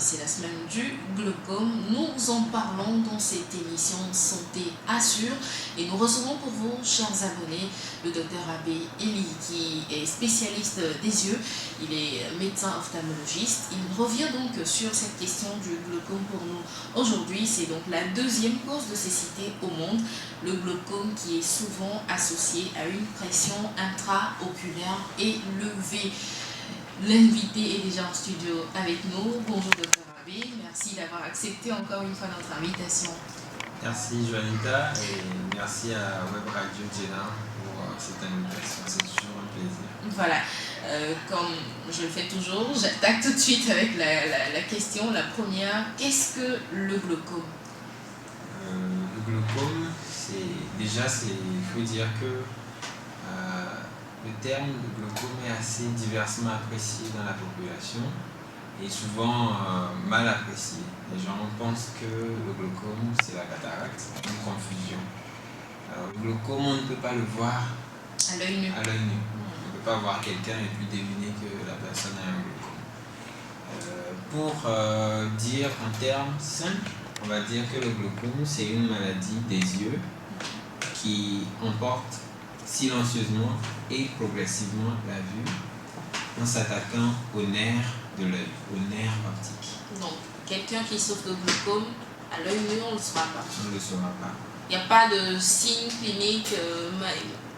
c'est la semaine du glaucome. Nous en parlons dans cette émission Santé Assure et nous recevons pour vous, chers abonnés, le docteur Abbé Eli qui est spécialiste des yeux. Il est médecin ophtalmologiste. Il revient donc sur cette question du glaucome pour nous. Aujourd'hui, c'est donc la deuxième cause de cécité au monde. Le glaucome qui est souvent associé à une pression intraoculaire élevée. L'invité est déjà en studio avec nous. Bonjour docteur Abbé, merci d'avoir accepté encore une fois notre invitation. Merci Joanita et merci à Web Radio Djena pour cette invitation, c'est toujours un plaisir. Voilà, comme je le fais toujours, j'attaque tout de suite avec la question, la première. Qu'est-ce que le glaucome? Le glaucome, il faut dire que le terme de glaucome est assez diversement apprécié dans la population et souvent mal apprécié. Les gens pensent que le glaucome, c'est la cataracte, une confusion. Alors, le glaucome, on ne peut pas le voir à l'œil nu. On ne peut pas voir quelqu'un et puis deviner que la personne a un glaucome. Pour dire en termes simples, on va dire que le glaucome, c'est une maladie des yeux qui emporte silencieusement et progressivement la vue en s'attaquant aux nerfs de l'œil, aux nerfs optiques. Donc, quelqu'un qui souffre de glaucome, à l'œil nu, on ne le saura pas. On ne le saura pas. Il n'y a pas de signe clinique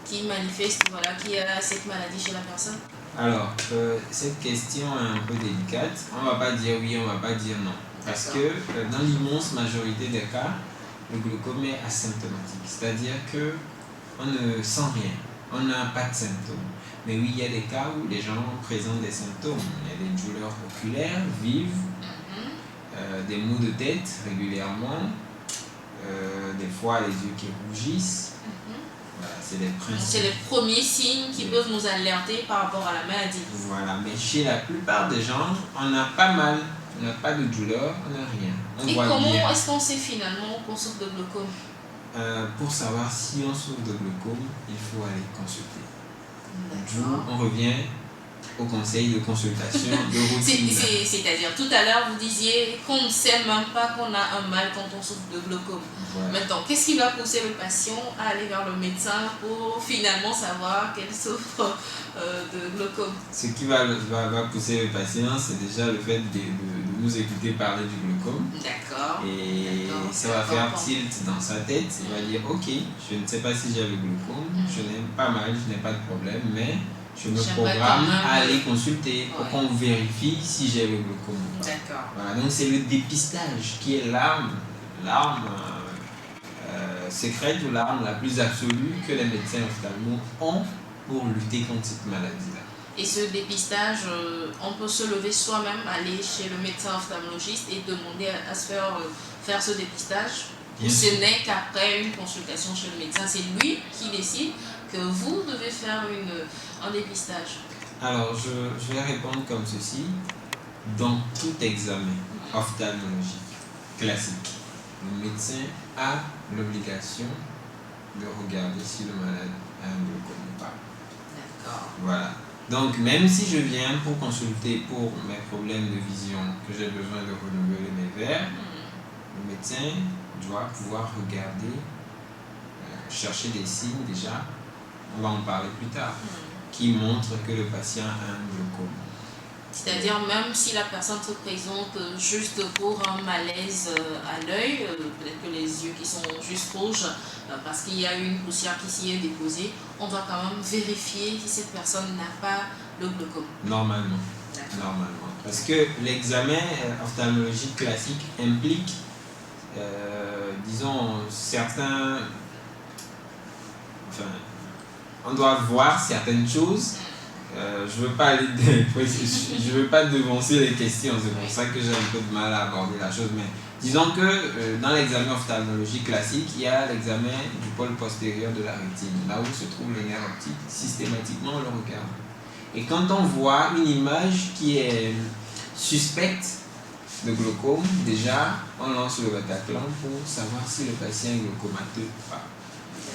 qui manifeste qu'il a cette maladie chez la personne? Alors, cette question est un peu délicate. On ne va pas dire oui, on ne va pas dire non. Parce que dans l'immense majorité des cas, le glaucome est asymptomatique. C'est-à-dire que on ne sent rien, on n'a pas de symptômes. Mais oui, il y a des cas où les gens présentent des symptômes. Il y a des douleurs oculaires vives, des maux de tête régulièrement, des fois les yeux qui rougissent. Voilà, c'est les premiers signes qui peuvent nous alerter par rapport à la maladie. Voilà, mais chez la plupart des gens, on a pas mal, on n'a pas de douleur, on n'a rien. Et comment est-ce qu'on sait finalement qu'on souffre de glaucome? Pour savoir si on souffre de glaucome, il faut aller consulter. On revient au conseil de consultation de routine. C'est-à-dire, tout à l'heure, vous disiez qu'on ne sait même pas qu'on a un mal quand on souffre de glaucome. Voilà. Maintenant, qu'est-ce qui va pousser le patient à aller vers le médecin pour finalement savoir qu'elle souffre de glaucome? Ce qui va pousser le patient, c'est déjà le fait de nous écouter parler du glaucome. D'accord. Et ça va faire tilt dans sa tête. Il va dire, ok, je ne sais pas si j'ai le glaucome, je n'ai pas mal, je n'ai pas de problème, mais je me programme à aller consulter pour qu'on vérifie si j'ai le glaucome. D'accord. Voilà, donc c'est le dépistage qui est l'arme secrète ou l'arme la plus absolue que les médecins ophtalmos ont pour lutter contre cette maladie-là. Et ce dépistage, on peut se lever soi-même, aller chez le médecin ophtalmologiste et demander à se faire ce dépistage. Ce n'est qu'après une consultation chez le médecin, c'est lui qui décide que vous devez faire un dépistage. Alors, je vais répondre comme ceci. Dans tout examen ophtalmologique classique, le médecin a l'obligation de regarder si le malade a un glaucome ou pas. D'accord. Voilà. Donc, même si je viens pour consulter pour mes problèmes de vision, que j'ai besoin de renouveler mes verres, le médecin doit pouvoir regarder, chercher des signes déjà, on va en parler plus tard, qui montrent que le patient a un glaucome. C'est-à-dire même si la personne se présente juste pour un malaise à l'œil, peut-être que les yeux qui sont juste rouges, parce qu'il y a une poussière qui s'y est déposée, on doit quand même vérifier si cette personne n'a pas le glaucome. Normalement. Parce que l'examen ophtalmologique classique implique, disons, on doit voir certaines choses. Je veux pas devancer les questions, c'est pour ça que j'ai un peu de mal à aborder la chose, mais disons que dans l'examen ophtalmologique classique, il y a l'examen du pôle postérieur de la rétine, là où se trouve le nerf optique. Systématiquement, on le regarde. Et quand on voit une image qui est suspecte de glaucome, déjà, on lance le Bataclan pour savoir si le patient est glaucomateux ou pas.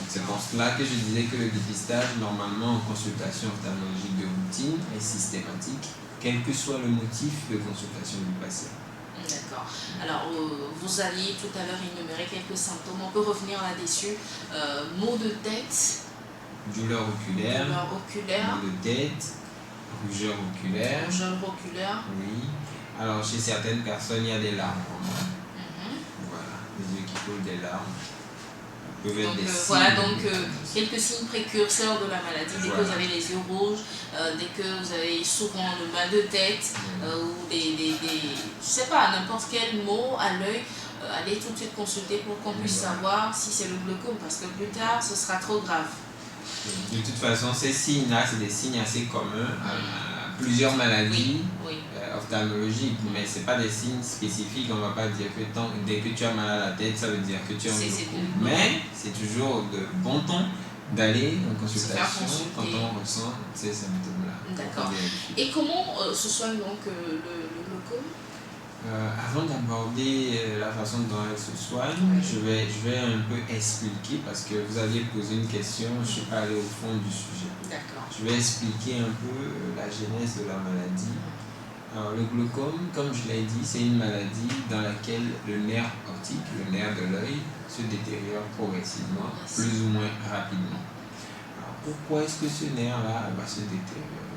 C'est pour cela que je disais que le dépistage, normalement en consultation ophtalmologique de routine, est systématique, quel que soit le motif de consultation du patient. D'accord. Alors, vous alliez tout à l'heure énumérer quelques symptômes. On peut revenir là-dessus. Maux de tête. Douleur oculaire. Douleur oculaire. Maux de tête. Rougeur oculaire. Rougeur oculaire. Oui. Alors, chez certaines personnes, il y a des larmes. Mhm. Voilà, les yeux qui coulent des larmes. Donc, voilà, donc quelques signes précurseurs de la maladie. Dès que vous avez les yeux rouges, dès que vous avez souvent le mal de tête, ou je sais pas, n'importe quel mot à l'œil, allez tout de suite consulter pour qu'on puisse savoir si c'est le glaucome, parce que plus tard, ce sera trop grave. De toute façon, ces signes-là, c'est des signes assez communs à plusieurs maladies ophtalmologiques, mais ce n'est pas des signes spécifiques. On ne va pas dire que dès que tu as mal à la tête, ça veut dire que tu as un glaucome. Mais c'est toujours de bon ton d'aller en consultation quand on ressent ces symptômes-là. D'accord. Et comment se soigne donc le glaucome? Avant d'aborder la façon dont elle se soigne, je vais un peu expliquer, parce que vous aviez posé une question, je ne suis pas allé au fond du sujet. D'accord. Je vais expliquer un peu la genèse de la maladie. Alors, le glaucome, comme je l'ai dit, c'est une maladie dans laquelle le nerf optique, le nerf de l'œil, se détériore progressivement, plus ou moins rapidement. Alors, pourquoi est-ce que ce nerf-là va se détériorer?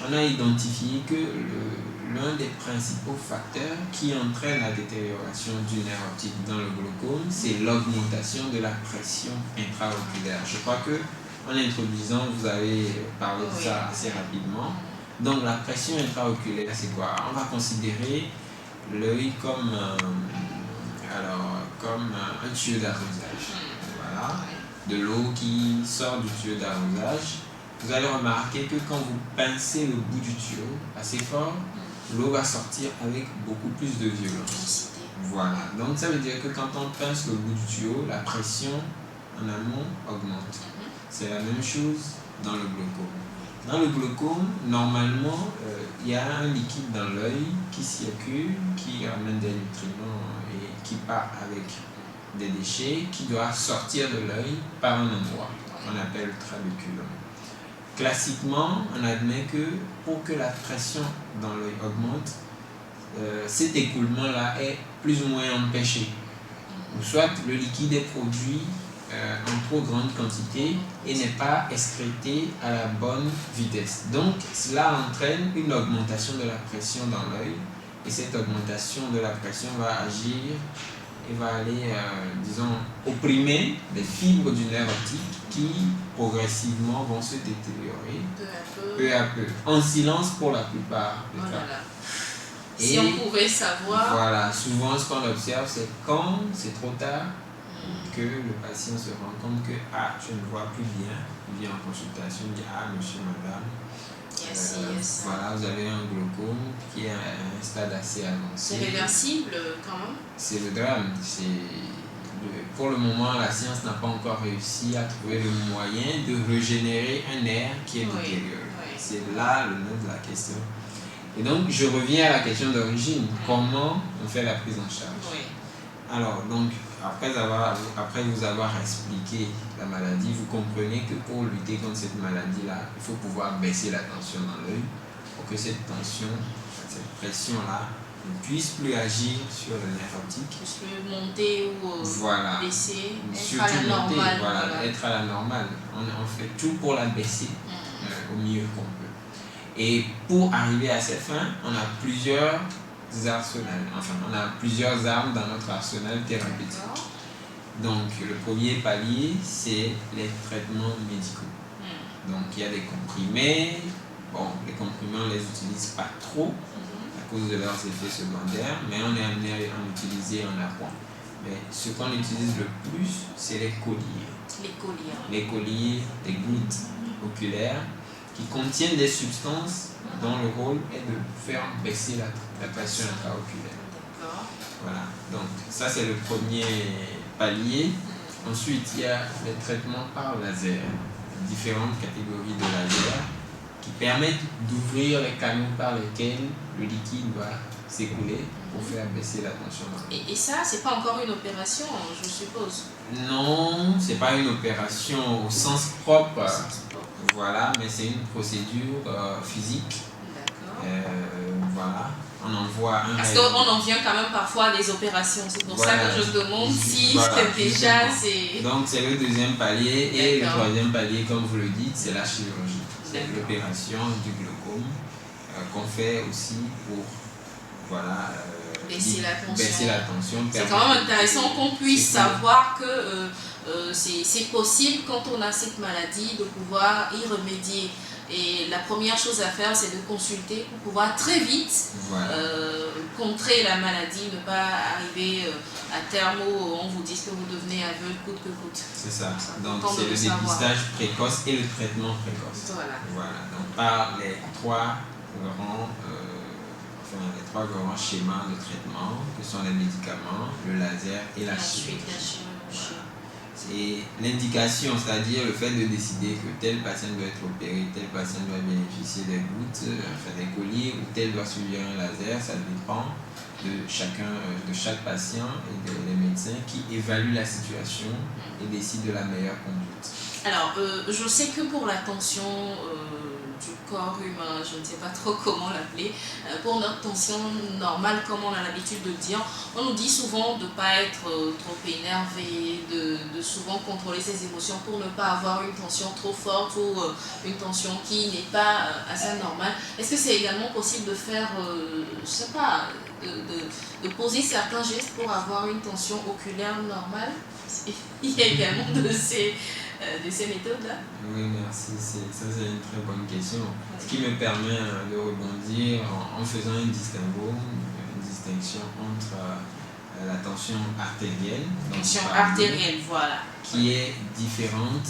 On a identifié que l'un des principaux facteurs qui entraîne la détérioration du nerf optique dans le glaucome, c'est l'augmentation de la pression intraoculaire. Je crois que en introduisant, vous avez parlé de ça assez rapidement. Donc la pression intraoculaire, c'est quoi? On va considérer l'œil comme un tuyau d'arrosage. Voilà, de l'eau qui sort du tuyau d'arrosage. Vous allez remarquer que quand vous pincez le bout du tuyau assez fort, l'eau va sortir avec beaucoup plus de violence. Voilà, donc ça veut dire que quand on pince le bout du tuyau, la pression en amont augmente. C'est la même chose dans le glaucome. Dans le glaucome, normalement, il y a un liquide dans l'œil qui circule, qui ramène des nutriments et qui part avec des déchets, qui doit sortir de l'œil par un endroit qu'on appelle le trabéculum. Classiquement, on admet que pour que la pression dans l'œil augmente, cet écoulement-là est plus ou moins empêché. Ou soit le liquide est produit en trop grande quantité et n'est pas excrété à la bonne vitesse. Donc, cela entraîne une augmentation de la pression dans l'œil et cette augmentation de la pression va agir et va aller, opprimer les fibres du nerf optique qui progressivement vont se détériorer peu à peu, en silence pour la plupart des cas. Et si on pouvait savoir... Voilà, souvent ce qu'on observe, c'est quand c'est trop tard que le patient se rend compte que je ne vois plus bien, il vient en consultation, il dit monsieur, madame, voilà, vous avez un glaucome qui est à un stade assez avancé. C'est réversible quand même? C'est le drame. Pour le moment, la science n'a pas encore réussi à trouver le moyen de régénérer un nerf qui est détérioré. C'est là le nœud de la question. Et donc, je reviens à la question d'origine. Comment on fait la prise en charge? Alors, donc, après vous avoir expliqué la maladie, vous comprenez que pour lutter contre cette maladie-là, il faut pouvoir baisser la tension dans l'œil pour que cette tension, cette pression-là ne puisse plus agir sur le nerf optique. Puisse plus monter ou baisser, être à la normale. Être à la normale. On fait tout pour la baisser au mieux qu'on peut. Et pour arriver à cette fin, on a plusieurs armes dans notre arsenal thérapeutique. Donc le premier palier, c'est les traitements médicaux. Donc il y a des comprimés. Bon, les comprimés, on ne les utilise pas trop à cause de leurs effets secondaires, mais on est amené à en utiliser en appoint. Mais ce qu'on utilise le plus, c'est les colliers. Les colliers, des gouttes oculaires qui contiennent des substances dont le rôle est de faire baisser la pression intraoculaire. Voilà, donc ça c'est le premier palier. Ensuite, il y a les traitements par laser, différentes catégories de laser qui permettent d'ouvrir les canaux par lesquels le liquide va s'écouler pour faire baisser la tension. Et ça, c'est pas encore une opération, je suppose? Non, c'est pas une opération au sens propre. Voilà, mais c'est une procédure physique. D'accord. Voilà, on envoie un Parce rayonnement. qu'on en vient quand même parfois à des opérations. C'est pour Voilà. ça que je demande si Voilà, déjà justement. c'est... Donc c'est le deuxième palier et le D'accord. troisième palier, comme vous le dites, c'est la chirurgie. C'est D'accord. l'opération du glaucome qu'on fait aussi pour voilà, Baisser la tension. baisser la tension. C'est quand même intéressant qu'on puisse savoir que c'est possible quand on a cette maladie de pouvoir y remédier. Et la première chose à faire, c'est de consulter pour pouvoir très vite contrer la maladie, ne pas arriver à terme où on vous dit que vous devenez aveugle coûte que coûte. C'est ça. Donc important c'est de le le savoir. dépistage précoce et le traitement précoce. Voilà. Donc par les trois grands schémas de traitement que sont les médicaments, le laser et la chirurgie. C'est l'indication, c'est-à-dire le fait de décider que tel patient doit être opéré, tel patient doit bénéficier des gouttes, des colliers, ou tel doit subir un laser, ça dépend de chaque patient et des médecins qui évaluent la situation et décident de la meilleure conduite. Alors, je sais que pour la tension du corps humain, je ne sais pas trop comment l'appeler, pour notre tension normale, comme on a l'habitude de dire, on nous dit souvent de ne pas être trop énervé, de souvent contrôler ses émotions pour ne pas avoir une tension trop forte ou une tension qui n'est pas assez normale. Est-ce que c'est également possible de faire, je ne sais pas, de poser certains gestes pour avoir une tension oculaire normale? Il y a également de ces méthodes-là? Oui, merci. Ça, c'est une très bonne question. Ce qui me permet de rebondir en faisant une distinction entre la tension artérielle. Voilà. Qui est différente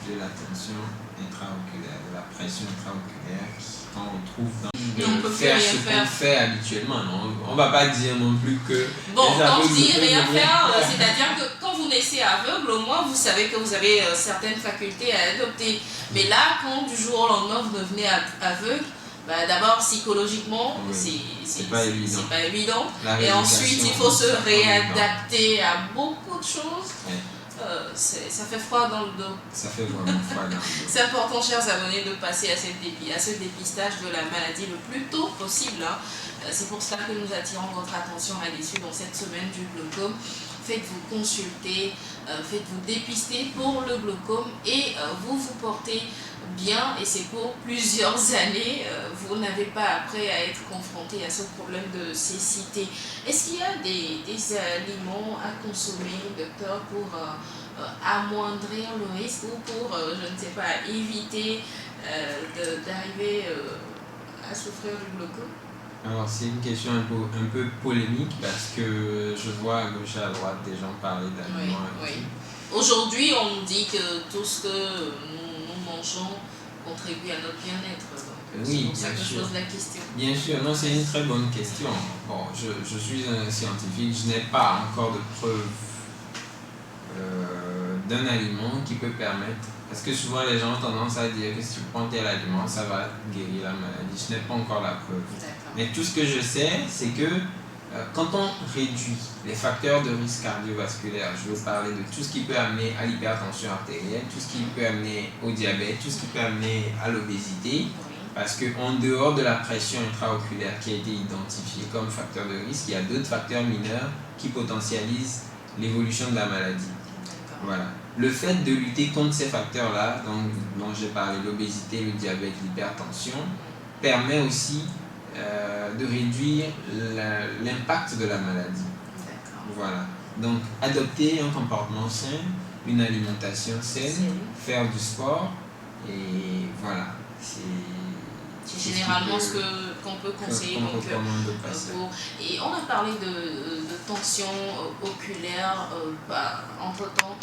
de la tension intraoculaire, de la pression intraoculaire qu'on retrouve dans faire ce qu'on fait habituellement. On ne va pas dire non plus que... Bon, quand je dis rien faire, c'est-à-dire que quand vous naissez aveugle, au moins vous savez que vous avez certaines facultés à adopter. Mais là, quand du jour au lendemain vous devenez aveugle, d'abord psychologiquement, c'est pas évident. Et ensuite, il faut se réadapter à beaucoup de choses. Ouais. Ça fait froid dans le dos. Ça fait vraiment froid dans le dos. C'est important, chers abonnés, de passer à ce dépistage de la maladie le plus tôt possible. C'est pour cela que nous attirons votre attention là-dessus dans cette semaine du glaucome. Faites-vous consulter, faites-vous dépister pour le glaucome et vous vous portez bien, et c'est pour plusieurs années. Vous n'avez pas après à être confronté à ce problème de cécité. Est-ce qu'il y a des aliments à consommer, docteur, pour amoindrir le risque ou pour, je ne sais pas, éviter d'arriver à souffrir du glaucome? Alors c'est une question un peu polémique parce que je vois à gauche et à droite des gens parler d'aliments. Oui. Aujourd'hui, on nous dit que tout ce que nous mangeons contribue à notre bien-être. Oui, c'est pour ça que je pose la question. Bien sûr, non, c'est une très bonne question. Bon, je suis un scientifique, je n'ai pas encore de preuve d'un aliment qui peut permettre. Parce que souvent les gens ont tendance à dire que si tu prends tel aliment, ça va guérir la maladie. Je n'ai pas encore la preuve. Mais tout ce que je sais, c'est que quand on réduit les facteurs de risque cardiovasculaire, je veux parler de tout ce qui peut amener à l'hypertension artérielle, tout ce qui peut amener au diabète, tout ce qui peut amener à l'obésité, parce qu'en dehors de la pression intraoculaire qui a été identifiée comme facteur de risque, il y a d'autres facteurs mineurs qui potentialisent l'évolution de la maladie. Voilà. Le fait de lutter contre ces facteurs-là, dont j'ai parlé, l'obésité, le diabète, l'hypertension, permet aussi de réduire l'impact de la maladie. Voilà. Donc, adopter un comportement sain, une alimentation saine, faire du sport, et voilà. C'est généralement ce qu'on peut conseiller. Et on a parlé de tension oculaire. Entre-temps,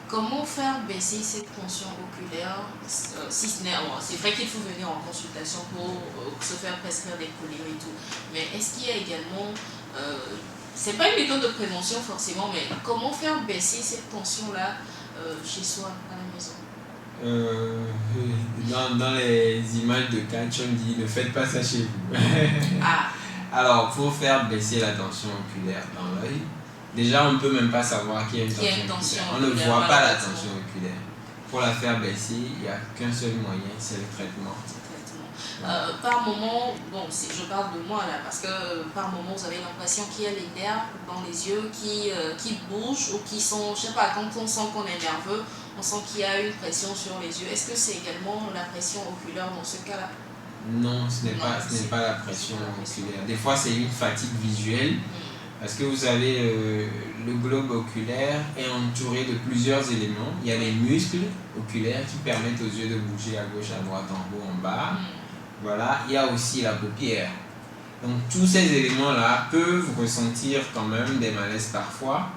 comment faire baisser cette tension oculaire, si ce n'est... c'est vrai qu'il faut venir en consultation pour se faire prescrire des collyres et tout. Mais est-ce qu'il y a également... c'est pas une méthode de prévention forcément, mais comment faire baisser cette tension-là chez soi, à la maison? Dans les images de catch, on dit ne faites pas ça chez vous. Alors, pour faire baisser la tension oculaire dans l'œil, déjà on ne peut même pas savoir qu'il y a une tension oculaire. On ne voit pas la tension oculaire. Pour la faire baisser, il n'y a qu'un seul moyen, c'est le traitement. Par moment, bon, je parle de moi là, parce que par moment vous avez l'impression qu'il y a les nerfs dans les yeux qui bougent ou qui sont, je sais pas, quand on sent qu'on est nerveux, on sent qu'il y a une pression sur les yeux. Est-ce que c'est également la pression oculaire dans ce cas-là? Non, ce n'est pas la pression oculaire. Des fois, c'est une fatigue visuelle. Parce que vous avez le globe oculaire est entouré de plusieurs éléments. Il y a les muscles oculaires qui permettent aux yeux de bouger à gauche, à droite, en haut, en bas. Voilà. Il y a aussi la paupière. Donc tous ces éléments-là peuvent ressentir quand même des malaises parfois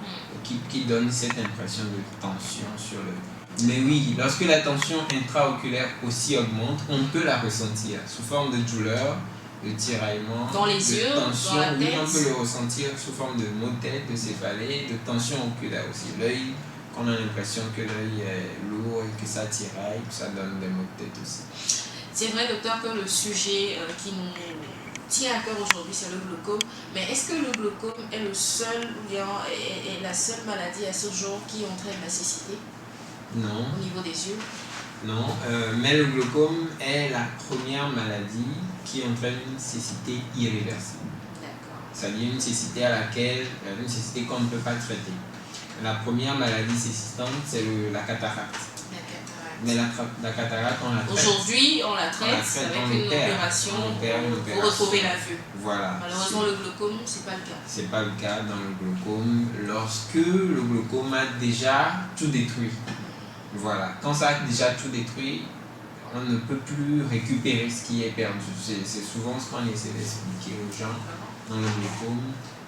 qui donnent cette impression de tension sur le... Mais oui, lorsque la tension intraoculaire aussi augmente, on peut la ressentir sous forme de douleur, de tiraillement, dans les de yeux, tension. dans la tête. Oui, on peut le ressentir sous forme de maux de tête, de céphalée, de tension oculaire aussi. L'œil, qu'on a l'impression que l'œil est lourd et que ça tiraille, ça donne des maux de tête aussi. C'est vrai, docteur, que le sujet qui nous tient à cœur aujourd'hui, c'est le glaucome. Mais est-ce que le glaucome est le seul, ou bien est la seule maladie à ce jour qui entraîne la cécité? Non. Au niveau des yeux? Non, mais le glaucome est la première maladie qui entraîne une cécité irréversible. D'accord. C'est-à-dire une cécité une cécité qu'on ne peut pas traiter. La première maladie cécitante, c'est la cataracte. La cataracte. Mais la cataracte, on la traite. Aujourd'hui, on la traite avec une opération pour retrouver la vue. Voilà. Malheureusement, le glaucome, c'est pas le cas. C'est pas le cas dans le glaucome lorsque le glaucome a déjà tout détruit. Voilà. Quand ça a déjà tout détruit, on ne peut plus récupérer ce qui est perdu. C'est souvent ce qu'on essaie d'expliquer aux gens dans le glaucome,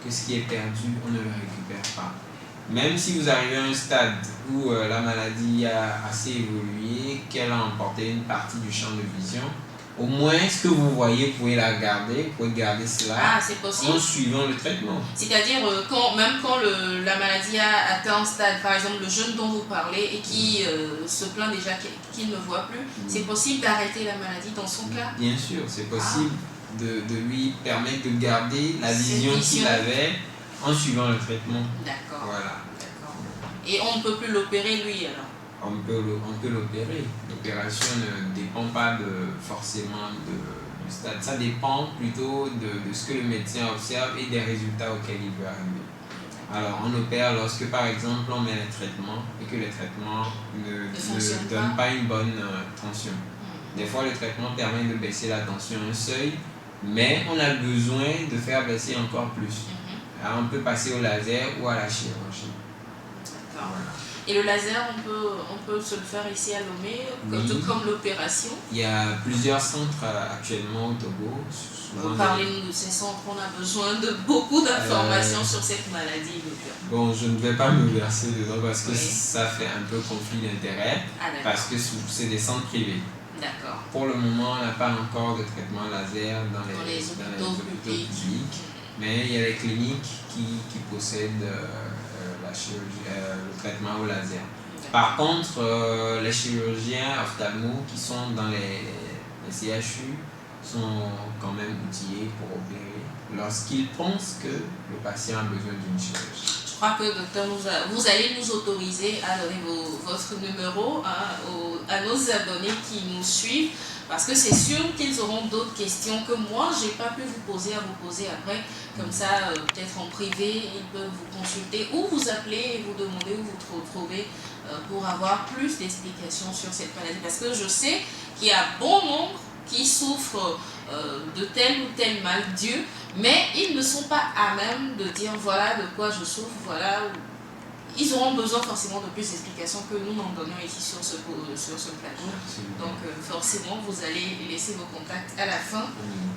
que ce qui est perdu, on ne le récupère pas. Même si vous arrivez à un stade où la maladie a assez évolué, qu'elle a emporté une partie du champ de vision, au moins ce que vous voyez, vous pouvez la garder, vous pouvez garder cela en suivant le traitement. C'est-à-dire, même quand la maladie a atteint un stade, par exemple le jeune dont vous parlez et qui se plaint déjà qu'il ne voit plus, c'est possible d'arrêter la maladie dans son cas? Bien sûr, c'est possible de lui permettre de garder la vision qu'il avait en suivant le traitement. D'accord. Voilà. D'accord. Et on ne peut plus l'opérer lui alors? On peut l'opérer. L'opération ne dépend pas forcément du stade. Ça dépend plutôt de ce que le médecin observe et des résultats auxquels il veut arriver. Alors on opère lorsque par exemple on met les traitements et que les traitements ne donnent pas une bonne tension. Des fois le traitement permet de baisser la tension à un seuil, mais on a besoin de faire baisser encore plus. Alors on peut passer au laser ou à la chirurgie. D'accord. Voilà. Et le laser, on peut se le faire ici à Lomé, tout comme l'opération? Il y a plusieurs centres actuellement au Togo. Parlez-nous de ces centres, on a besoin de beaucoup d'informations sur cette maladie, docteur. Bon, je ne vais pas me verser dedans parce que ça fait un peu conflit d'intérêt, parce que c'est des centres privés. D'accord. Pour le moment, on n'a pas encore de traitement laser dans les hôpitaux publics, mais il y a les cliniques qui possèdent la chirurgie, le traitement au laser. Par contre, les chirurgiens ophtalmos qui sont dans les CHU sont quand même outillés pour opérer lorsqu'ils pensent que le patient a besoin d'une chirurgie. Je crois que, docteur, vous allez nous autoriser à donner votre numéro à nos abonnés qui nous suivent, parce que c'est sûr qu'ils auront d'autres questions que moi, je n'ai pas pu vous poser à vous poser après. Comme ça, peut-être en privé, ils peuvent vous consulter ou vous appeler et vous demander où vous trouvez pour avoir plus d'explications sur cette maladie. Parce que je sais qu'il y a bon nombre qui souffrent de tel ou tel mal, Dieu, mais ils ne sont pas à même de dire voilà de quoi je souffre, voilà. Ils auront besoin forcément de plus d'explications que nous n'en donnons ici sur ce plateau. Donc forcément, vous allez laisser vos contacts à la fin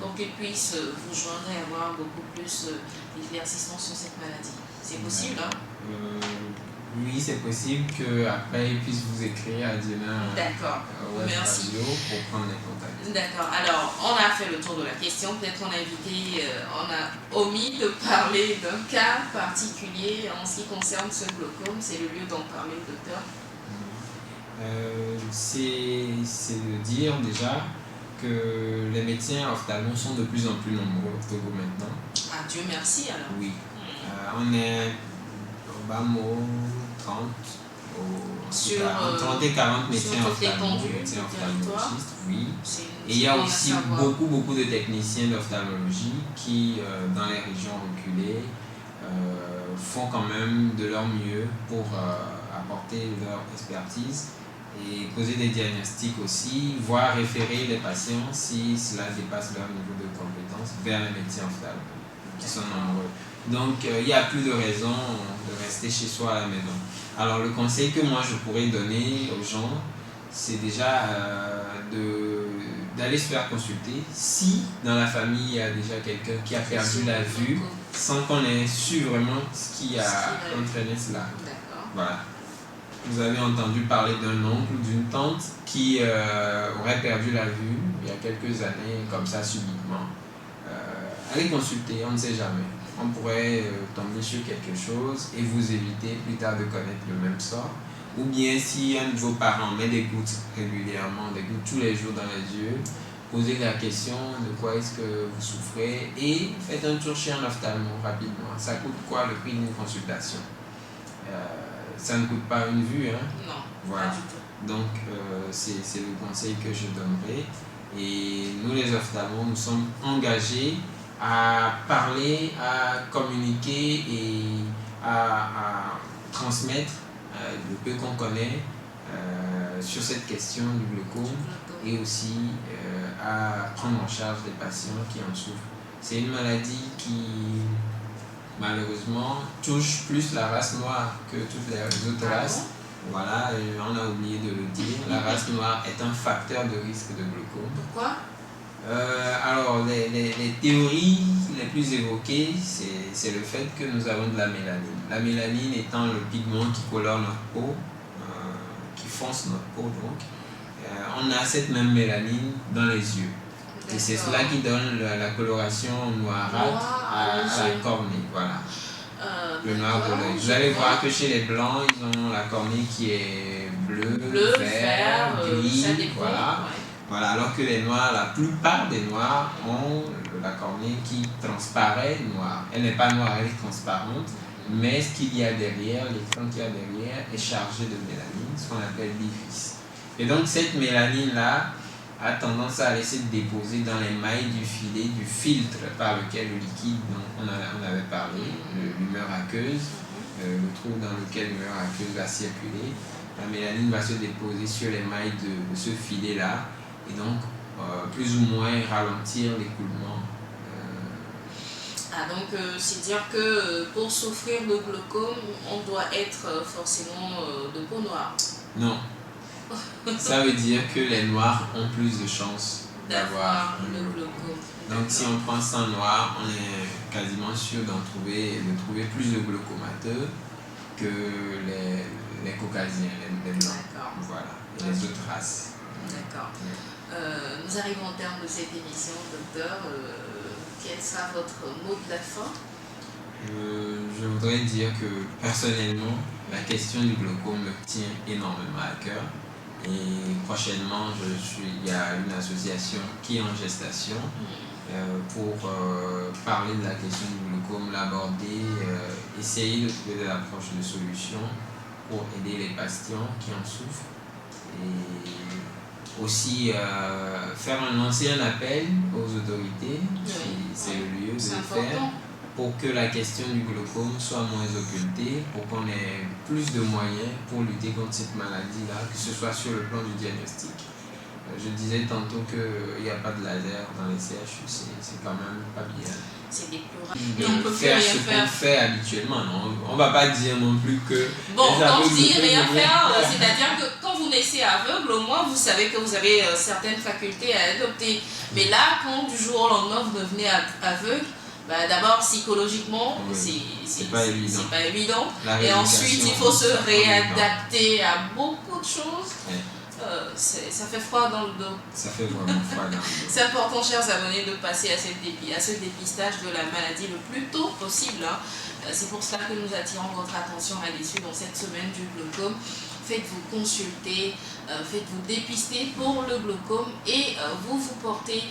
pour qu'ils puissent vous joindre et avoir beaucoup plus d'éclaircissements sur cette maladie. C'est possible, hein? Oui, c'est possible qu'après ils puissent vous écrire à Diana Merci. pour prendre les contacts. D'accord. Alors, on a fait le tour de la question. Peut-être qu'on a omis de parler d'un cas particulier en ce qui concerne ce glaucome. C'est le lieu d'en parler, docteur. C'est de dire déjà que les médecins ophtalmos sont de plus en plus nombreux au Togo maintenant. Ah, Dieu merci alors. Oui. On est au bas mot 30 sur 30 et 40 médecins ophtalmologistes, oui. Et il y a aussi beaucoup de techniciens d'ophtalmologie qui, dans les régions reculées, font quand même de leur mieux pour apporter leur expertise et poser des diagnostics aussi, voire référer les patients si cela dépasse leur niveau de compétence vers les médecins ophtalmologiques qui sont nombreux. Donc il n'y a plus de raison de rester chez soi à la maison. Alors le conseil que moi je pourrais donner aux gens, c'est déjà d'aller se faire consulter si dans la famille il y a déjà quelqu'un qui a perdu la vue sans qu'on ait su vraiment ce qui a entraîné cela. Voilà. Vous avez entendu parler d'un oncle ou d'une tante qui aurait perdu la vue il y a quelques années, comme ça subitement. Allez consulter, on ne sait jamais. On pourrait tomber sur quelque chose et vous éviter plus tard de connaître le même sort. Ou bien si un de vos parents met des gouttes régulièrement, des gouttes tous les jours dans les yeux, posez la question de quoi est-ce que vous souffrez et faites un tour chez un ophtalmo rapidement. Ça coûte quoi le prix d'une consultation? Ça ne coûte pas une vue, hein? Non, voilà. Pas du tout. Donc c'est le conseil que je donnerai. Et nous les ophtalmos, nous sommes engagés à parler, à communiquer et à transmettre le peu qu'on connaît sur cette question du glaucome et aussi à prendre en charge les patients qui en souffrent. C'est une maladie qui malheureusement touche plus la race noire que toutes les autres races. Voilà, on a oublié de le dire. La race noire est un facteur de risque de glaucome. Pourquoi? Alors, les théories les plus évoquées, c'est le fait que nous avons de la mélanine. La mélanine étant le pigment qui colore notre peau, qui fonce notre peau donc. On a cette même mélanine dans les yeux. Et c'est cela qui donne la coloration noirâtre à la cornée. Voilà. Le noir de l'œil. Vous allez voir que chez les blancs, ils ont la cornée qui est bleu, vert, gris. Voilà. Voilà. Alors que les noirs, la plupart des noirs ont la cornée qui transparaît noire. Elle n'est pas noire, elle est transparente. Mais ce qu'il y a derrière, l'écran qu'il y a derrière, est chargé de mélanine, ce qu'on appelle l'iris. Et donc cette mélanine-là a tendance à aller se déposer dans les mailles du filet, du filtre par lequel le liquide, dont on avait parlé, l'humeur aqueuse, le trou dans lequel l'humeur aqueuse va circuler, la mélanine va se déposer sur les mailles de ce filet-là et donc plus ou moins ralentir l'écoulement. Donc c'est dire que pour souffrir de glaucome, on doit être forcément de peau noire. Non. Ça veut dire que les noirs ont plus de chances d'avoir le glaucome. Donc si on prend 100 noirs, on est quasiment sûr de trouver plus de glaucomateux que les caucasiens, les blancs. Voilà, et les autres races. D'accord. Nous arrivons au terme de cette émission, docteur. Quel sera votre mot de la fin? Je voudrais dire que personnellement, la question du glaucome me tient énormément à cœur. Et prochainement, il y a une association qui est en gestation pour parler de la question du glaucome, l'aborder, essayer de trouver des approches de solutions pour aider les patients qui en souffrent. Et aussi lancer un appel aux autorités, c'est le lieu de le faire, pour que la question du glaucome soit moins occultée, pour qu'on ait plus de moyens pour lutter contre cette maladie-là, que ce soit sur le plan du diagnostic. Je disais tantôt qu'il n'y a pas de laser dans les CHU, c'est quand même pas bien. C'est déplorable. Et on peut faire ce qu'on fait habituellement. On ne va pas dire non plus que... Bon, quand je dis rien faire, c'est-à-dire que quand vous naissez aveugle, au moins vous savez que vous avez certaines facultés à adopter. Mais là, quand du jour au lendemain vous devenez aveugle, d'abord psychologiquement, c'est pas évident. Et ensuite, il faut se réadapter à beaucoup de choses. Ça fait froid dans le dos. Ça fait vraiment froid dans le dos. C'est important, chers abonnés, de passer à ce dépistage de la maladie le plus tôt possible. C'est pour cela que nous attirons votre attention là-dessus dans cette semaine du glaucome. Faites-vous consulter, faites-vous dépister pour le glaucome et vous portez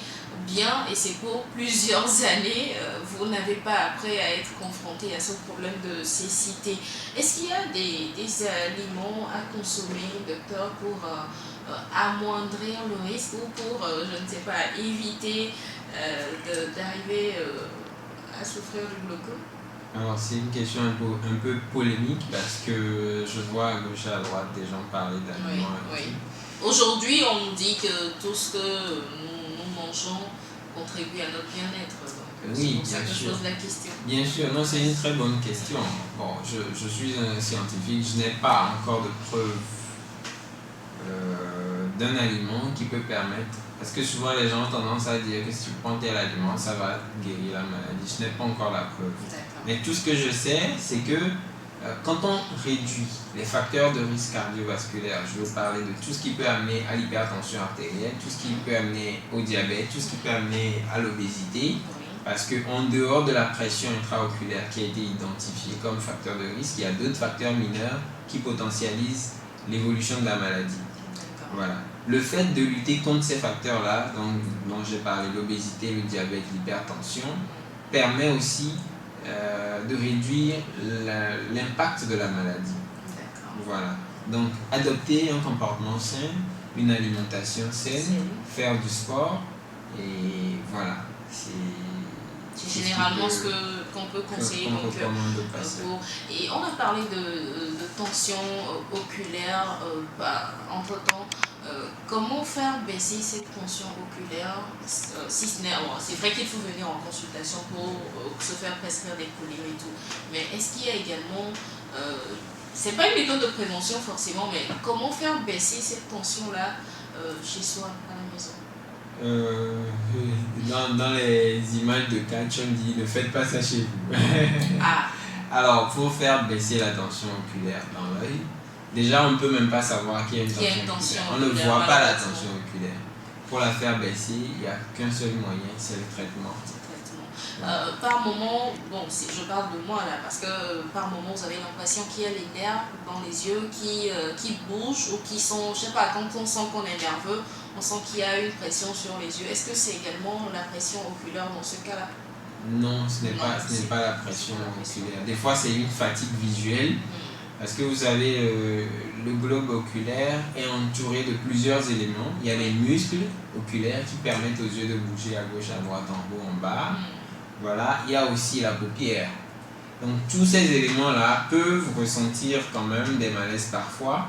bien, et c'est pour plusieurs années. vous n'avez pas après à être confronté à ce problème de cécité. Est-ce qu'il y a des aliments à consommer, docteur, pour amoindrir le risque ou pour, je ne sais pas, éviter d'arriver à souffrir du glaucome? Alors, c'est une question un peu polémique parce que je vois à gauche et à droite des gens parler Oui, d'aliments. oui. Aujourd'hui, on nous dit que tout ce que nous mangeons contribue à notre bien-être. Donc, Oui, c'est pour ça bien que je sûr. pose la question. Bien sûr, non, c'est une très bonne question. Bon, je suis un scientifique, je n'ai pas encore de preuves d'un aliment qui peut permettre. Parce que souvent les gens ont tendance à dire que si tu prends tel aliment, ça va guérir la maladie. Je n'ai pas encore la preuve. D'accord. Mais tout ce que je sais, c'est que quand on réduit les facteurs de risque cardiovasculaire, je veux parler de tout ce qui peut amener à l'hypertension artérielle, tout ce qui peut amener au diabète, tout ce qui peut amener à l'obésité, Oui. parce qu'en dehors de la pression intraoculaire qui a été identifiée comme facteur de risque, il y a d'autres facteurs mineurs qui potentialisent l'évolution de la maladie. D'accord. Voilà. Le fait de lutter contre ces facteurs-là, dont j'ai parlé, l'obésité, le diabète, l'hypertension, permet aussi de réduire l'impact de la maladie. D'accord. Voilà. Donc, adopter un comportement sain, une alimentation saine, faire du sport, et voilà. C'est généralement ce qu'on peut conseiller. qu'on recommande de passer. Et on a parlé de tension oculaire entre-temps. Comment faire baisser cette tension oculaire si ce n'est... Bon, c'est vrai qu'il faut venir en consultation pour se faire prescrire des collyres et tout. Mais est-ce qu'il y a également... c'est pas une méthode de prévention forcément, mais comment faire baisser cette tension-là chez soi, à la maison? Dans les images de catch, on dit ne faites pas ça chez vous. Ah. Alors, pour faire baisser la tension oculaire dans l'œil, déjà on ne peut même pas savoir qu'il y a une tension oculaire. On ne voit pas la tension oculaire. Pour la faire baisser, il n'y a qu'un seul moyen, c'est le traitement. Par moment, bon, je parle de moi là, parce que par moment vous avez l'impression qu'il y a les nerfs dans les yeux qui bougent ou qui sont, je sais pas, quand on sent qu'on est nerveux, on sent qu'il y a une pression sur les yeux. Est-ce que c'est également la pression oculaire dans ce cas-là? Non, ce n'est pas la pression oculaire. Des fois, c'est une fatigue visuelle. Parce que vous avez le globe oculaire est entouré de plusieurs éléments. Il y a les muscles oculaires qui permettent aux yeux de bouger à gauche, à droite, en haut, en bas. Voilà. Il y a aussi la paupière. Donc tous ces éléments-là peuvent ressentir quand même des malaises parfois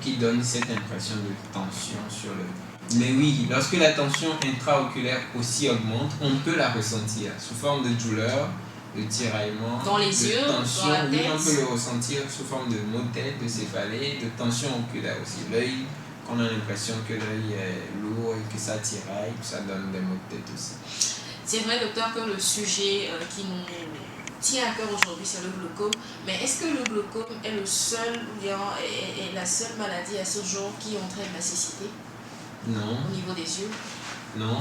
qui donnent cette impression de tension sur le... Mais oui, lorsque la tension intraoculaire aussi augmente, on peut la ressentir sous forme de douleur, de tiraillement, dans les de yeux, tension. dans la tête. Oui, on peut le ressentir sous forme de maux de tête, de céphalée, de tension oculaire aussi. L'œil, qu'on a l'impression que l'œil est lourd et que ça tiraille, que ça donne des maux de tête aussi. C'est vrai, docteur, que le sujet qui nous tient à cœur aujourd'hui, c'est le glaucome. Mais est-ce que le glaucome est le seul, ou bien est la seule maladie à ce jour qui entraîne la cécité? Non. Au niveau des yeux? Non,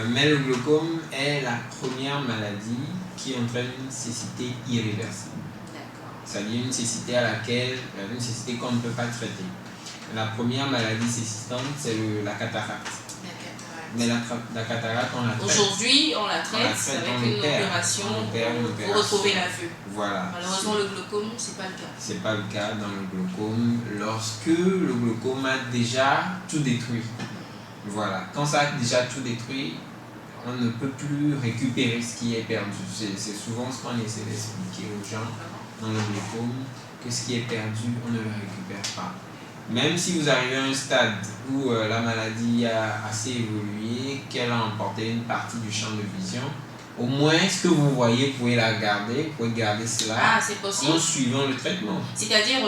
mais le glaucome est la première maladie qui entraîne une cécité irréversible. D'accord. C'est-à-dire une cécité une cécité qu'on ne peut pas traiter. La première maladie cécitante, c'est la cataracte. Mais la cataracte, on la traite. Aujourd'hui, on la traite avec une opération pour retrouver la vue. Voilà. Malheureusement, le glaucome, c'est pas le cas. C'est pas le cas dans le glaucome lorsque le glaucome a déjà tout détruit. Voilà. Quand ça a déjà tout détruit, on ne peut plus récupérer ce qui est perdu. C'est souvent ce qu'on essaie d'expliquer aux gens dans le glaucome, que ce qui est perdu, on ne le récupère pas. Même si vous arrivez à un stade où la maladie a assez évolué, qu'elle a emporté une partie du champ de vision, au moins ce que vous voyez, vous pouvez la garder, vous pouvez garder cela en suivant le traitement. C'est-à-dire,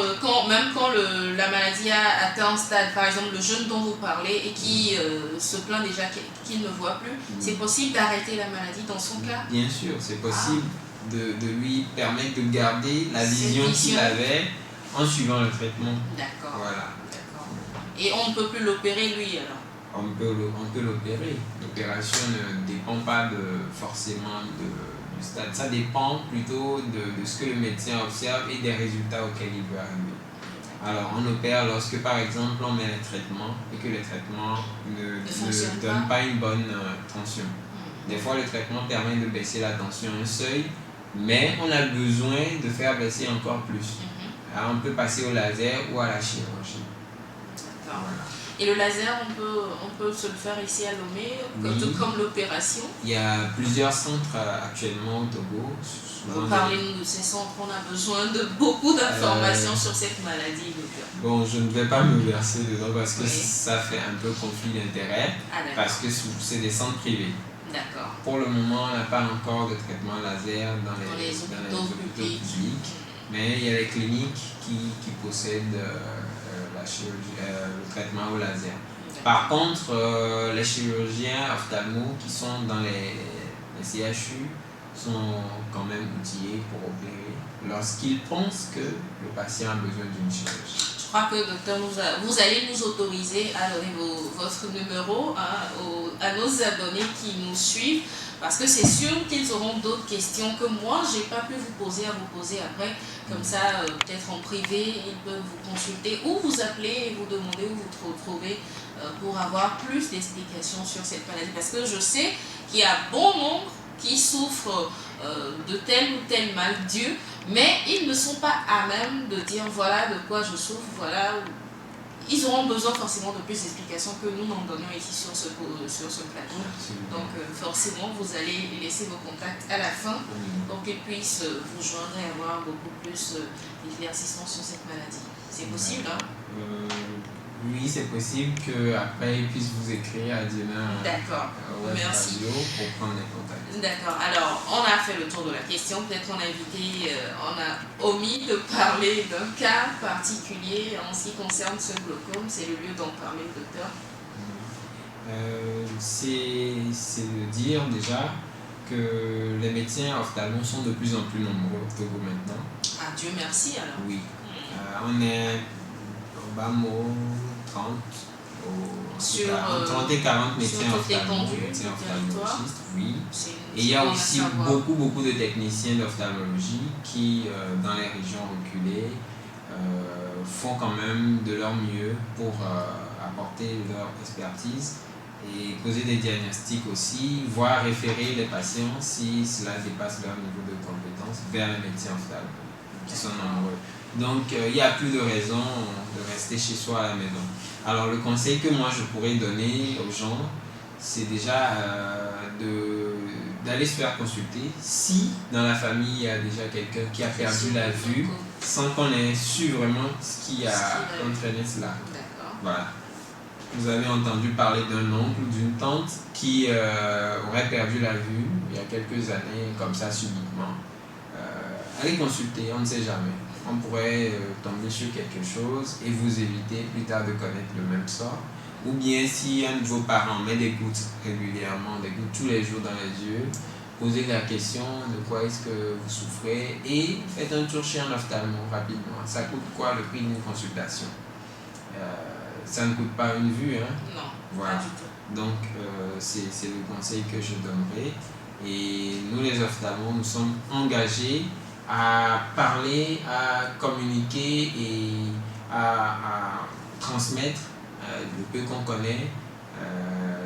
même quand la maladie a atteint un stade, par exemple le jeune dont vous parlez et qui se plaint déjà qu'il ne voit plus, c'est possible d'arrêter la maladie dans son cas? Bien sûr, c'est possible de lui permettre de garder la vision qu'il avait en suivant le traitement. D'accord. Voilà. D'accord. Et on ne peut plus l'opérer lui alors? On peut l'opérer. L'opération ne dépend pas forcément du stade. Ça dépend plutôt de ce que le médecin observe et des résultats auxquels il veut arriver. Alors on opère lorsque par exemple on met les traitements et que les traitements ne donnent pas une bonne tension. Des fois, le traitement permet de baisser la tension à un seuil, mais on a besoin de faire baisser encore plus. Alors, on peut passer au laser ou à la chirurgie. D'accord. Et le laser, on peut se le faire ici à Lomé, tout comme l'opération? Il y a plusieurs centres actuellement au Togo. Parlez-nous de ces centres, on a besoin de beaucoup d'informations sur cette maladie, docteur. Bon, je ne vais pas me verser dedans parce que ça fait un peu conflit d'intérêt, parce que c'est des centres privés. D'accord. Pour le moment, on n'a pas encore de traitement laser dans les hôpitaux publics, mais il y a les cliniques qui possèdent la chirurgie, le traitement au laser. Par contre, les chirurgiens ophtalmos qui sont dans les CHU sont quand même outillés pour opérer lorsqu'ils pensent que le patient a besoin d'une chirurgie. Je crois que, docteur, vous allez nous autoriser à donner votre numéro à nos abonnés qui nous suivent, parce que c'est sûr qu'ils auront d'autres questions que moi, je n'ai pas pu vous poser après. Comme ça, peut-être en privé, ils peuvent vous consulter ou vous appeler et vous demander où vous trouvez pour avoir plus d'explications sur cette maladie. Parce que je sais qu'il y a bon nombre qui souffrent de tel ou tel mal Dieu, mais ils ne sont pas à même de dire voilà de quoi je souffre, voilà. Ils auront besoin forcément de plus d'explications que nous n'en donnons ici sur ce plateau. Donc forcément, vous allez laisser vos contacts à la fin pour qu'ils puissent vous joindre et avoir beaucoup plus d'éclaircissement sur cette maladie. C'est possible, hein? Oui, c'est possible qu'après ils puissent vous écrire à Diana Merci. pour prendre les contacts. D'accord. Alors, on a fait le tour de la question. Peut-être qu'on a omis de parler d'un cas particulier en ce qui concerne ce glaucome. C'est le lieu d'en parler, docteur. C'est de dire déjà que les médecins ophtalmos sont de plus en plus nombreux au Togo maintenant. Ah, Dieu merci alors. Oui. On est au bas mot 30 30 et 40 médecins ophtalmologistes, oui. Et il y a aussi beaucoup de techniciens d'ophtalmologie qui, dans les régions reculées, font quand même de leur mieux pour apporter leur expertise et poser des diagnostics aussi, voire référer les patients si cela dépasse leur niveau de compétence vers les médecins ophtalmologistes qui sont nombreux. Donc, il n'y a plus de raison de rester chez soi à la maison. Alors, le conseil que moi je pourrais donner aux gens, c'est déjà d'aller se faire consulter si dans la famille il y a déjà quelqu'un qui a perdu la vue sans qu'on ait su vraiment ce qui a entraîné cela. Voilà. Vous avez entendu parler d'un oncle ou d'une tante qui aurait perdu la vue il y a quelques années, comme ça subitement. Allez consulter, on ne sait jamais. On pourrait tomber sur quelque chose et vous éviter plus tard de connaître le même sort. Ou bien si un de vos parents met des gouttes régulièrement, des gouttes tous les jours dans les yeux, posez la question de quoi est-ce que vous souffrez et faites un tour chez un ophtalmo rapidement. Ça coûte quoi le prix d'une consultation? Ça ne coûte pas une vue, hein? Non, voilà. Pas du tout. Donc c'est le conseil que je donnerai. Et nous les ophtalmos, nous sommes engagés à parler, à communiquer et à transmettre le peu qu'on connaît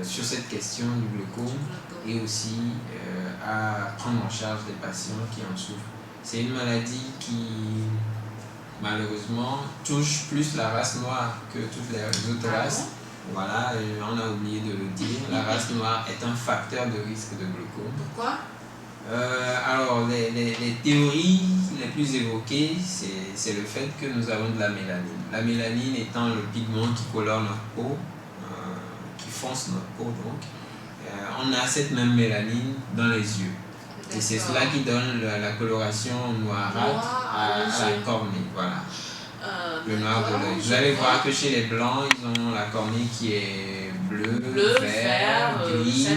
sur cette question du glaucome et aussi à prendre en charge des patients qui en souffrent. C'est une maladie qui malheureusement touche plus la race noire que toutes les autres races. Voilà, on a oublié de le dire. La race noire est un facteur de risque de glaucome. Pourquoi? Alors, les théories les plus évoquées, c'est le fait que nous avons de la mélanine. La mélanine étant le pigment qui colore notre peau, qui fonce notre peau donc. On a cette même mélanine dans les yeux. Et c'est cela qui donne la coloration noirâtre à la cornée. Voilà. Le noir de l'œil. Vous allez voir que chez les blancs, ils ont la cornée qui est bleu, vert, gris.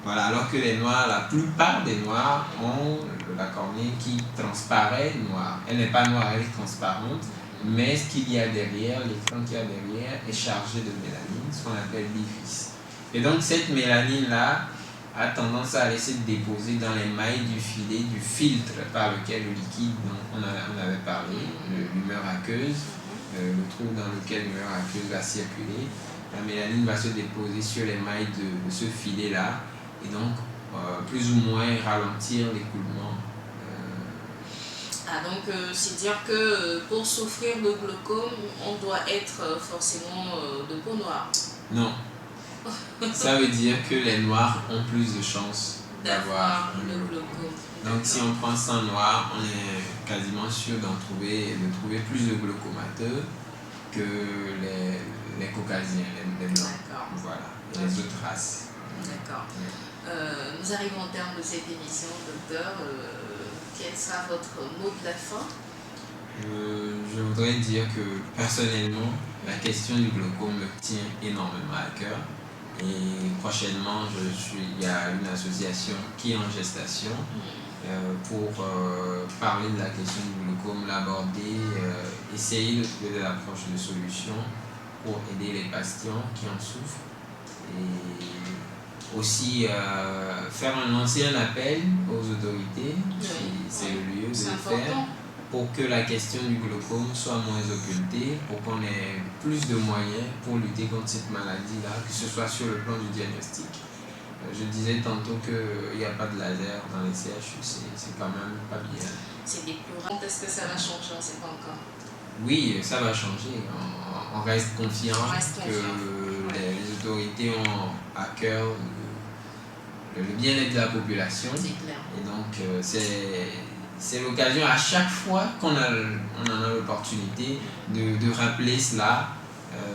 Voilà, alors que les noirs, la plupart des noirs ont la cornée qui transparaît noire. Elle n'est pas noire, elle est transparente, mais ce qu'il y a derrière, l'écran qu'il y a derrière est chargé de mélanine, ce qu'on appelle l'iris. Et donc cette mélanine-là a tendance à aller se déposer dans les mailles du filet, du filtre par lequel le liquide dont on avait parlé, l'humeur aqueuse, le trou dans lequel l'humeur aqueuse va circuler. La mélanine va se déposer sur les mailles de ce filet-là et donc plus ou moins ralentir l'écoulement. Donc c'est dire que pour souffrir de glaucome, on doit être forcément de peau noire. Non. Ça veut dire que les noirs ont plus de chances d'avoir le glaucome. Donc si on prend sang noir, on est quasiment sûr de trouver plus de glaucomateux que les caucasiens, les blancs. Voilà, et les autres races. D'accord. Nous arrivons au terme de cette émission, docteur. Quel sera votre mot de la fin? Je voudrais dire que personnellement, la question du glaucome me tient énormément à cœur. Et prochainement, il y a une association qui est en gestation pour parler de la question du glaucome, l'aborder, essayer de trouver des approches de solutions pour aider les patients qui en souffrent. Et aussi faire lancer un appel aux autorités, c'est le lieu de le faire, pour que la question du glaucome soit moins occultée, pour qu'on ait plus de moyens pour lutter contre cette maladie-là, que ce soit sur le plan du diagnostic. Je disais tantôt qu'il n'y a pas de laser dans les CHU, c'est quand même pas bien. C'est déplorable. Est-ce que ça va changer? On ne sait pas encore. Oui, ça va changer. On reste confiant que les autorités ont à cœur le bien-être de la population. C'est clair. Et donc, c'est l'occasion à chaque fois qu'on en a l'opportunité de rappeler cela.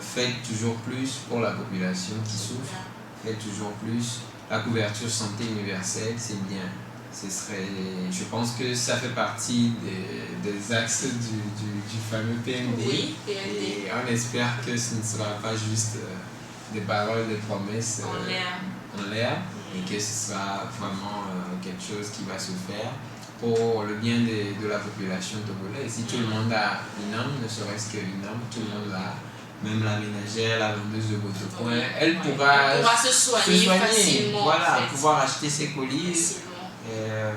Faites toujours plus pour la population qui souffre. Faites toujours plus. La couverture santé universelle, c'est bien. Je pense que ça fait partie des axes du fameux PND. Oui, PND. Et on espère que ce ne sera pas juste des paroles, des promesses en l'air, et que ce sera vraiment quelque chose qui va se faire pour le bien de la population togolaise. Si tout le monde a une âme, ne serait-ce qu'une âme, tout le monde l'a. Même la ménagère, la vendeuse de Botocoin, elle pourra se soigner facilement. Voilà, pouvoir acheter ses colis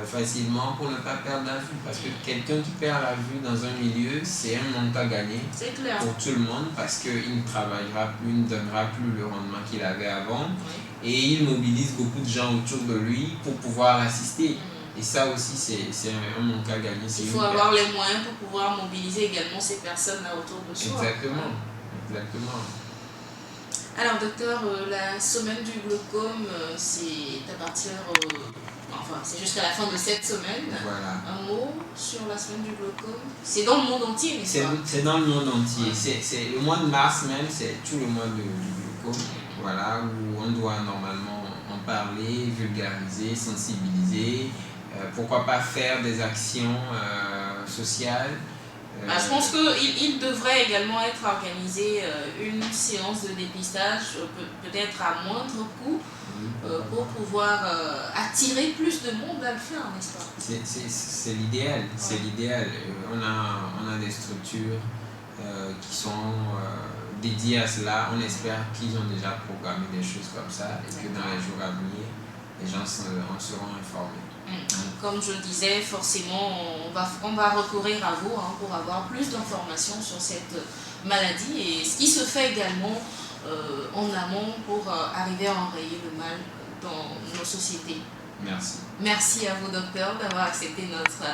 facilement pour ne pas perdre la vue. Parce que quelqu'un qui perd la vue dans un milieu, c'est un manque à gagner pour tout le monde, parce qu'il ne travaillera plus, il ne donnera plus le rendement qu'il avait avant. Et il mobilise beaucoup de gens autour de lui pour pouvoir l'assister. Et ça aussi, c'est un manque à gagner. Il faut avoir les moyens pour pouvoir mobiliser également ces personnes-là autour de soi. Exactement. Alors docteur, la semaine du glaucome, c'est à partir, c'est jusqu'à la fin de cette semaine. Voilà. Un mot sur la semaine du glaucome? C'est dans le monde entier, n'est-ce pas? C'est dans le monde entier. C'est le mois de mars même, c'est tout le mois du glaucome. Voilà, où on doit normalement en parler, vulgariser, sensibiliser. Pourquoi pas faire des actions sociales. Je pense qu'il devrait également être organisé une séance de dépistage, peut-être à moindre coût, pour pouvoir attirer plus de monde à le faire, n'est-ce pas? C'est l'idéal. C'est l'idéal. On a des structures qui sont dédiées à cela. On espère qu'ils ont déjà programmé des choses comme ça et que dans les jours à venir, les gens en seront informés. Comme je disais, forcément, on va recourir à vous pour avoir plus d'informations sur cette maladie et ce qui se fait également en amont pour arriver à enrayer le mal dans nos sociétés. Merci. Merci à vous, docteur, d'avoir accepté notre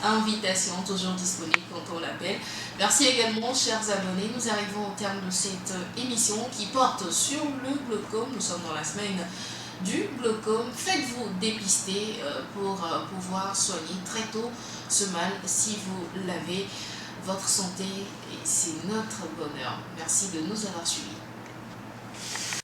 invitation, toujours disponible quand on l'appelle. Merci également, chers abonnés. Nous arrivons au terme de cette émission qui porte sur le glaucome. Nous sommes dans la semaine du glaucome. Faites-vous dépister pour pouvoir soigner très tôt ce mal si vous l'avez. Votre santé, c'est notre bonheur. Merci de nous avoir suivis.